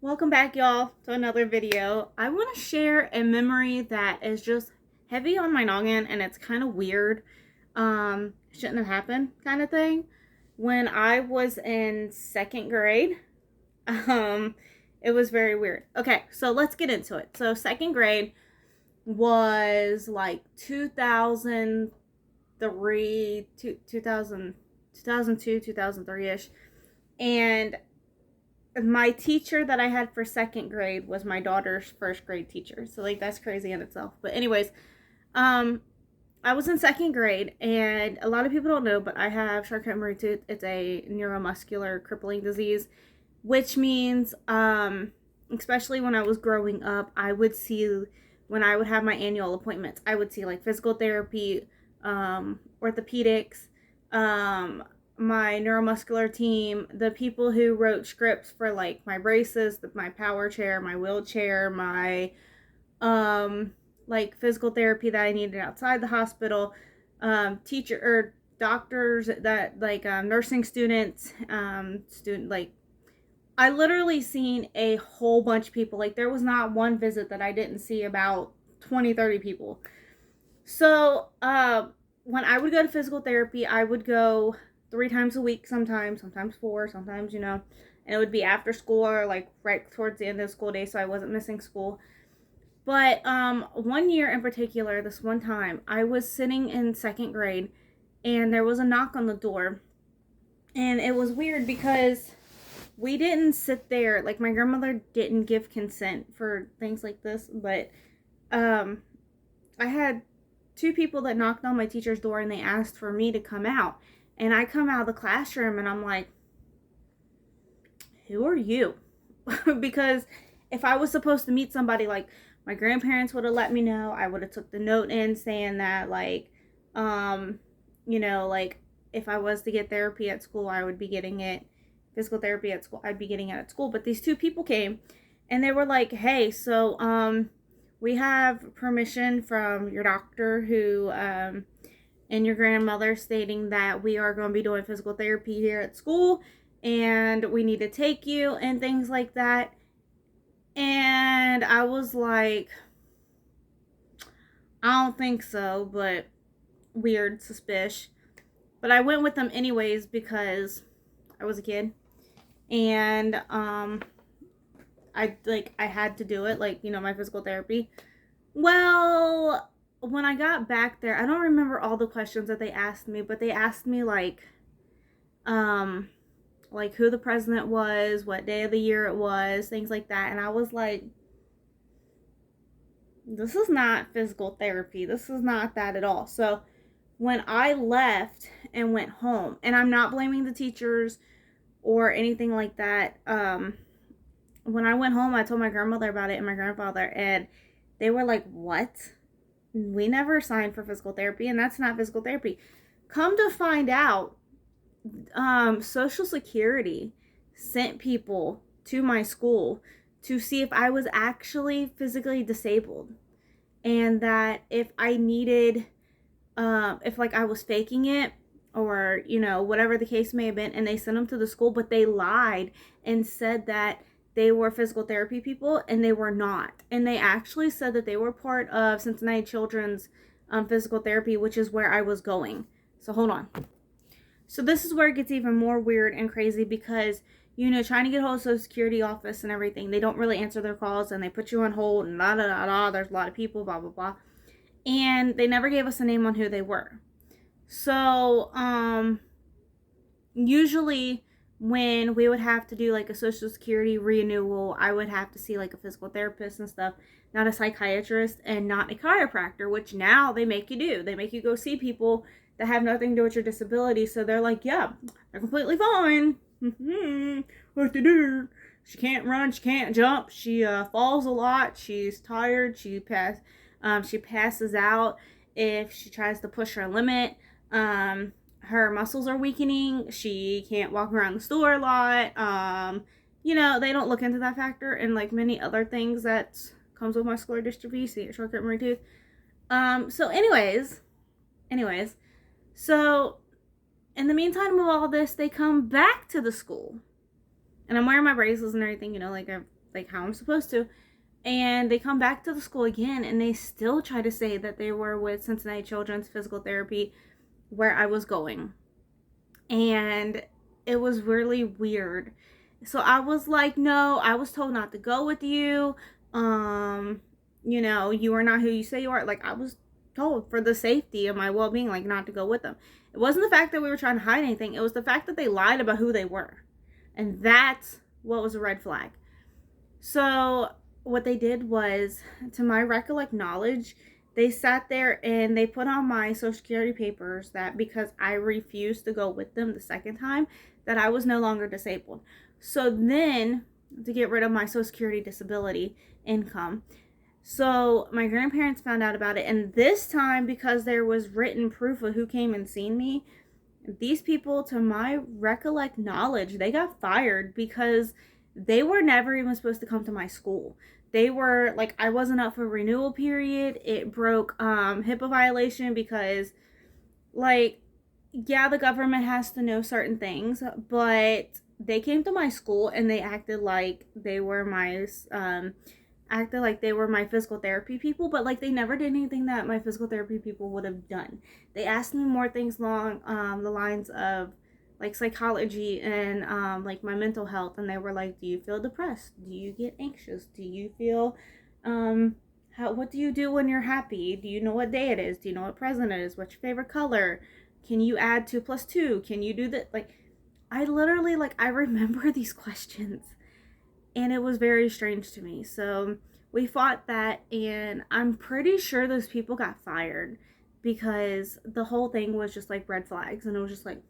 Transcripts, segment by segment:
Welcome back, y'all, to another video. I want to share a memory that is just heavy on my noggin, and it's kind of weird. Shouldn't have happened kind of thing. When I was in second grade, um, it was very weird. Okay, so let's get into it. So second grade was like 2003, 2002, 2003-ish. And my teacher that I had for second grade was my daughter's first grade teacher. So like that's crazy in itself. But anyways, I was in second grade, and a lot of people don't know, but I have Charcot-Marie tooth. It's a neuromuscular crippling disease, which means especially when I was growing up, I would see, when I would have my annual appointments, I would see like physical therapy, orthopedics, my neuromuscular team, the people who wrote scripts for like my braces, my power chair, my wheelchair, my like physical therapy that I needed outside the hospital, teacher or doctors that like nursing students, student like I literally seen a whole bunch of people. Like there was not one visit that I didn't see about 20, 30 people. So when I would go to physical therapy, I would go 3 times a week, sometimes 4, sometimes, and it would be after school or like right towards the end of the school day, so I wasn't missing school. But one year in particular, this one time, I was sitting in second grade, and there was a knock on the door, and it was weird because we didn't sit there, like my grandmother didn't give consent for things like this, but I had 2 people that knocked on my teacher's door, and they asked for me to come out. And I come out of the classroom, and I'm like, who are you? Because if I was supposed to meet somebody, like my grandparents would have let me know. I would have took the note in saying that like, like if I was to get therapy at school, I would be getting it. Physical therapy at school, I'd be getting it at school. But these 2 people came, and they were like, hey, so we have permission from your doctor who and your grandmother stating that we are going to be doing physical therapy here at school, and we need to take you and things like that. And I was like, I don't think so, but weird, suspicious. But I went with them anyways because I was a kid, and I had to do it, like, my physical therapy. Well, when I got back there, I don't remember all the questions that they asked me, but they asked me like who the president was, what day of the year it was, things like that. And I was like, this is not physical therapy. This is not that at all. So when I left and went home, and I'm not blaming the teachers or anything like that, when I went home, I told my grandmother about it and my grandfather, and they were like, what? We never signed for physical therapy, and that's not physical therapy. Come to find out, Social Security sent people to my school to see if I was actually physically disabled, and that if I needed, if like I was faking it, or whatever the case may have been, and they sent them to the school, but they lied and said that they were physical therapy people, and they were not. And they actually said that they were part of Cincinnati Children's physical therapy, which is where I was going. So hold on. So this is where it gets even more weird and crazy because, trying to get hold of Social Security office and everything, they don't really answer their calls, and they put you on hold, and da da da da. There's a lot of people, blah blah blah, and they never gave us a name on who they were. So usually when we would have to do like a Social Security renewal, I would have to see like a physical therapist and stuff, not a psychiatrist and not a chiropractor, which now they make you do. They make you go see people that have nothing to do with your disability. So they're like, yeah, they're completely fine. What to do? She can't run, she can't jump, she falls a lot, she's tired, she passes out if she tries to push her limit. Her muscles are weakening. She can't walk around the store a lot. They don't look into that factor, and like many other things that comes with muscular dystrophy, see Charcot-Marie tooth. So anyways, so in the meantime of all this, they come back to the school, and I'm wearing my braces and everything, like like how I'm supposed to. And they come back to the school again, and they still try to say that they were with Cincinnati Children's Physical Therapy where I was going. And it was really weird. So I was like, no, I was told not to go with you. You know, you are not who you say you are. Like, I was told for the safety of my well-being, like, not to go with them. It wasn't the fact that we were trying to hide anything. It was the fact that they lied about who they were. And that's what was a red flag. So what they did was, to my recollect knowledge, they sat there and they put on my social security papers that because I refused to go with them the second time, that I was no longer disabled. So then, to get rid of my social security disability income, so my grandparents found out about it. And this time, because there was written proof of who came and seen me, these people, to my recollect knowledge, they got fired because they were never even supposed to come to my school. They were like, I wasn't up for renewal period. It broke HIPAA violation because, like, yeah, the government has to know certain things, but they came to my school and they acted like they were my physical therapy people, but like they never did anything that my physical therapy people would have done. They asked me more things along the lines of like psychology and like my mental health, and they were like, do you feel depressed? Do you get anxious? Do you feel what do you do when you're happy? Do you know what day it is? Do you know what present it is? What's your favorite color? Can you add 2 + 2? Can you do that? Like, I literally, like, I remember these questions, and it was very strange to me. So we fought that, and I'm pretty sure those people got fired because the whole thing was just like red flags, and it was just like,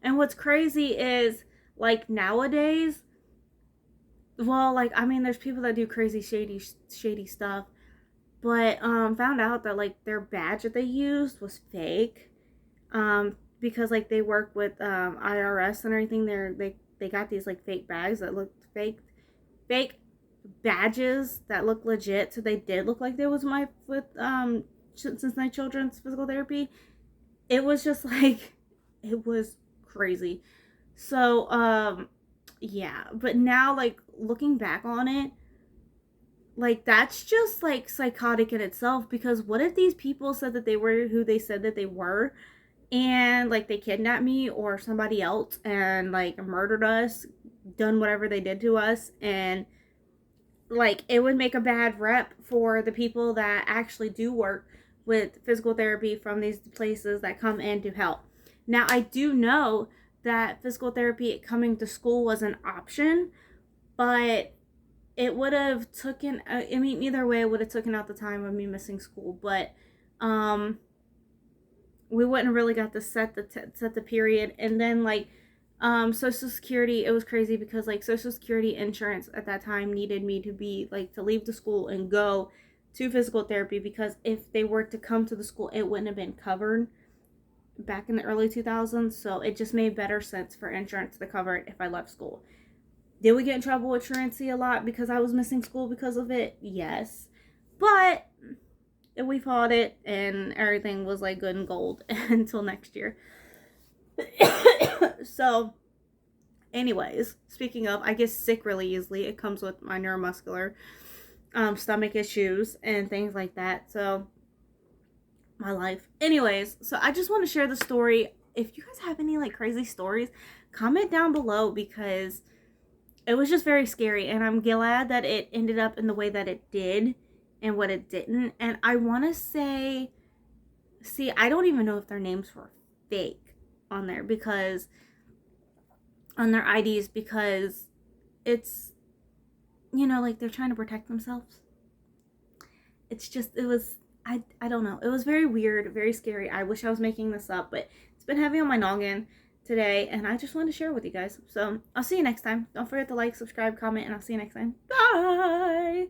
And what's crazy is, like, nowadays, well, like, I mean, there's people that do crazy shady stuff, but found out that, like, their badge that they used was fake, because, like, they work with IRS and everything. They got these, like, fake bags that looked fake badges that look legit, so they did look like they was with Cincinnati Children's Physical Therapy. It was just like, it was crazy. So yeah, but now, like, looking back on it, like, that's just like psychotic in itself, because what if these people said that they were who they said that they were, and like they kidnapped me or somebody else and like murdered us, done whatever they did to us, and like it would make a bad rep for the people that actually do work with physical therapy from these places that come in to help. Now, I do know that physical therapy coming to school was an option, but it would have taken, I mean, either way, it would have taken out the time of me missing school, but we wouldn't really got to set the period. And then, like, Social Security, it was crazy because, like, Social Security insurance at that time needed me to be, like, to leave the school and go to physical therapy, because if they were to come to the school, it wouldn't have been covered back in the early 2000s. So it just made better sense for insurance to cover it if I left school. Did we get in trouble with truancy a lot because I was missing school because of it? Yes. But we fought it, and everything was, like, good and gold until next year. So, anyways, speaking of, I get sick really easily. It comes with my neuromuscular stomach issues and things like that. So, my life. Anyways, so I just want to share the story. If you guys have any, like, crazy stories, comment down below, because it was just very scary, and I'm glad that it ended up in the way that it did and what it didn't. And I want to say, see, I don't even know if their names were fake on there, because on their IDs, because it's, you know, like, they're trying to protect themselves. It's just, it was, I don't know. It was very weird, very scary. I wish I was making this up, but it's been heavy on my noggin today, and I just wanted to share it with you guys. So I'll see you next time. Don't forget to like, subscribe, comment, and I'll see you next time. Bye!